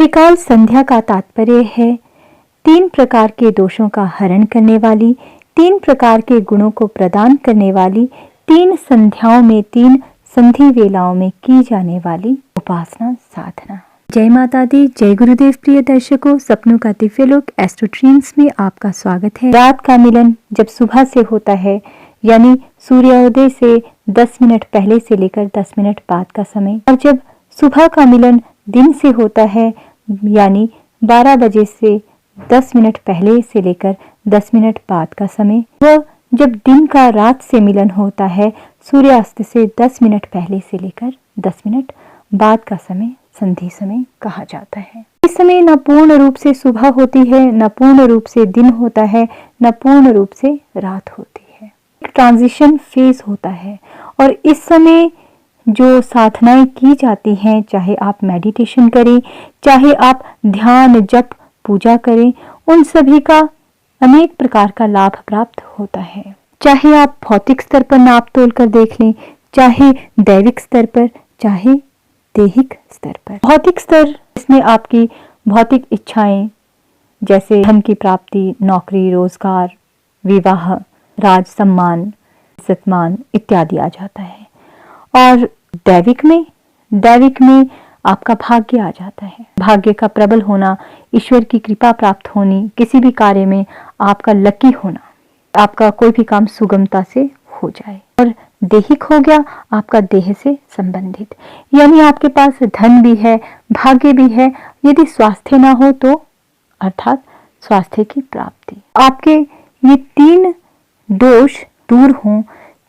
त्रिकाल संध्या का तात्पर्य है 3 प्रकार के दोषों का हरण करने वाली, 3 प्रकार के गुणों को प्रदान करने वाली, 3 संध्याओं में 3 संधि वेलाओं में की जाने वाली उपासना साधना। जय माता दी, जय गुरुदेव। प्रिय दर्शकों, सपनों का दिव्य लोक एस्ट्रो ड्रीम्स में आपका स्वागत है। रात का मिलन जब सुबह से होता है, यानी सूर्योदय से 10 मिनट पहले से लेकर 10 मिनट बाद का समय, और जब सुबह का मिलन दिन से होता है, यानी 12 बजे से 10 मिनट पहले से लेकर 10 मिनट बाद का समय, वह जब दिन का रात से मिलन होता है, सूर्यास्त से 10 मिनट पहले से लेकर 10 मिनट बाद का समय संधि समय कहा जाता है। इस समय न पूर्ण रूप से सुबह होती है, न पूर्ण रूप से दिन होता है, न पूर्ण रूप से रात होती है। एक ट्रांजिशन फेज होता है और इस समय जो साधनाएं की जाती हैं, चाहे आप मेडिटेशन करें, चाहे आप ध्यान जप पूजा करें, उन सभी का अनेक प्रकार का लाभ प्राप्त होता है। चाहे आप भौतिक स्तर पर नाप तोल कर देख लें, चाहे दैविक स्तर पर, चाहे देहिक स्तर पर। भौतिक स्तर, इसमें आपकी भौतिक इच्छाएं जैसे धन की प्राप्ति, नौकरी, रोजगार, विवाह, राज सम्मान, इज्जत-मान इत्यादि आ जाता है। और दैविक में आपका भाग्य आ जाता है। भाग्य का प्रबल होना, ईश्वर की कृपा प्राप्त होनी, किसी भी कार्य में आपका लकी होना, आपका कोई भी काम सुगमता से हो जाए। और देहिक हो गया आपका देह से संबंधित, यानी आपके पास धन भी है, भाग्य भी है, यदि स्वास्थ्य ना हो तो अर्थात स्वास्थ्य की प्राप्ति। आपके ये 3 दोष दूर हों,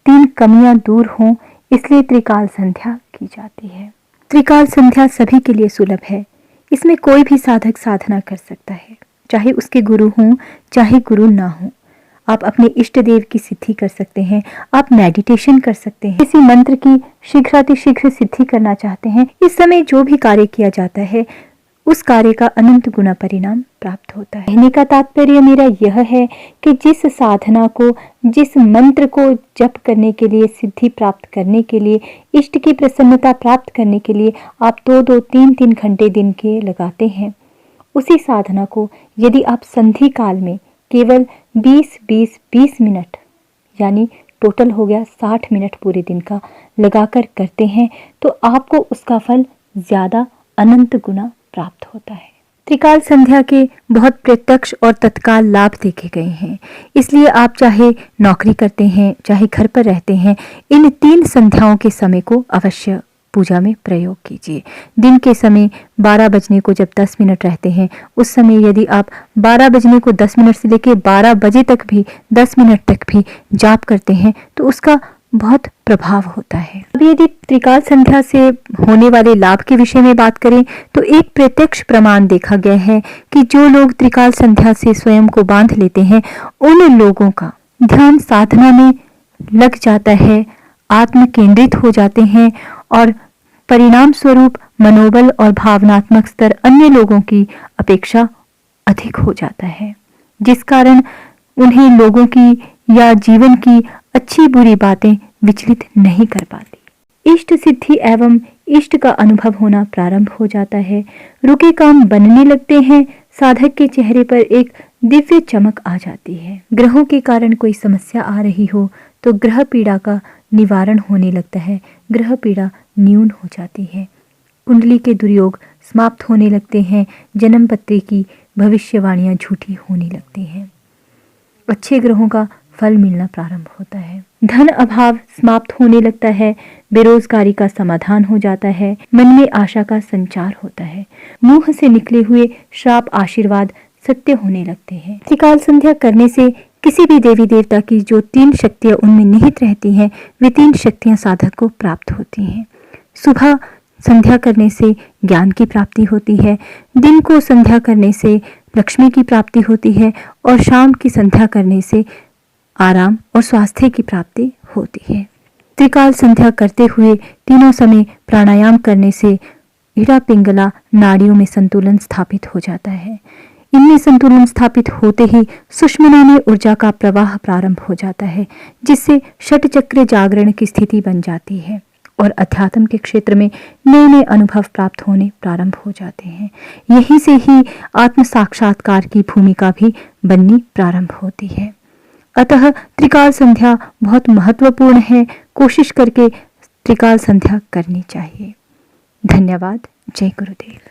3 कमियां दूर हों, इसलिए त्रिकाल संध्या की जाती है। त्रिकाल संध्या सभी के लिए सुलभ है। इसमें कोई भी साधक साधना कर सकता है, चाहे उसके गुरु हों, चाहे गुरु ना हो। आप अपने इष्ट देव की सिद्धि कर सकते हैं, आप मेडिटेशन कर सकते हैं, किसी मंत्र की शीघ्रातिशीघ्र सिद्धि करना चाहते हैं। इस समय जो भी कार्य किया जाता है, उस कार्य का अनंत गुना परिणाम प्राप्त होता है। कहने का तात्पर्य मेरा यह है कि जिस साधना को, जिस मंत्र को जप करने के लिए, सिद्धि प्राप्त करने के लिए, इष्ट की प्रसन्नता प्राप्त करने के लिए आप 2-2, 3-3 घंटे दिन के लगाते हैं, उसी साधना को यदि आप संधि काल में केवल 20-20 मिनट, यानी टोटल हो गया 60 मिनट पूरे दिन का लगाकर करते हैं, तो आपको उसका फल ज्यादा अनंत गुना प्राप्त होता है। त्रिकाल संध्या के बहुत प्रत्यक्ष और तत्काल लाभ देखे गए हैं, इसलिए आप चाहे नौकरी करते हैं, चाहे घर पर रहते हैं, इन 3 संध्याओं के समय को अवश्य पूजा में प्रयोग कीजिए। दिन के समय 12 बजने को जब 10 मिनट रहते हैं, उस समय यदि आप 12 बजने को 10 मिनट से लेकर 12 बजे तक भी 10 मिनट तक भी जाप करते हैं, तो उसका बहुत प्रभाव होता है। अब यदि त्रिकाल संध्या से होने वाले लाभ के विषय में बात करें, तो एक प्रत्यक्ष प्रमाण देखा गया है कि जो लोग त्रिकाल संध्या से स्वयं को बांध लेते हैं, उन लोगों का ध्यान साधना में लग जाता है, आत्म केंद्रित हो जाते हैं और परिणाम स्वरूप मनोबल और भावनात्मक स्तर अन्य लोगों की अपेक्षा अधिक हो जाता है, जिस कारण उन्हें लोगों की या जीवन की अच्छी बुरी बातें विचलित नहीं कर पाती। इष्ट सिद्धि एवं इष्ट का अनुभव होना प्रारंभ हो जाता है, रुके काम बनने लगते हैं, साधक के चेहरे पर एक दिव्य चमक आ जाती है। ग्रहों के कारण कोई समस्या आ रही हो तो ग्रह पीड़ा का निवारण होने लगता है, ग्रह पीड़ा न्यून हो जाती है, कुंडली के दुर्योग समाप्त होने लगते हैं, जन्म पत्री की भविष्यवाणियां झूठी होने लगती हैं, अच्छे ग्रहों का फल मिलना प्रारंभ होता है, धन अभाव समाप्त होने लगता है, बेरोजगारी का समाधान हो जाता है, मन में आशा का संचार होता है, मुंह से निकले हुए श्राप आशीर्वाद सत्य होने लगते हैं। त्रिकाल संध्या करने से किसी भी देवी देवता की जो 3 शक्तियां उनमें निहित रहती हैं, वे 3 शक्तियां साधक को प्राप्त होती हैं। सुबह संध्या करने से ज्ञान की प्राप्ति होती है, दिन को संध्या करने से लक्ष्मी की प्राप्ति होती है और शाम की संध्या करने से आराम और स्वास्थ्य की प्राप्ति होती है। त्रिकाल संध्या करते हुए तीनों समय प्राणायाम करने से इड़ा पिंगला नाड़ियों में संतुलन स्थापित हो जाता है। इनमें संतुलन स्थापित होते ही सुषुम्ना में ऊर्जा का प्रवाह प्रारंभ हो जाता है, जिससे षट चक्र जागरण की स्थिति बन जाती है और अध्यात्म के क्षेत्र में नए नए अनुभव प्राप्त होने प्रारंभ हो जाते हैं। यहीं से ही आत्म साक्षात्कार की भूमिका भी बननी प्रारंभ होती है। अतः त्रिकाल संध्या बहुत महत्वपूर्ण है। कोशिश करके त्रिकाल संध्या करनी चाहिए। धन्यवाद। जय गुरुदेव।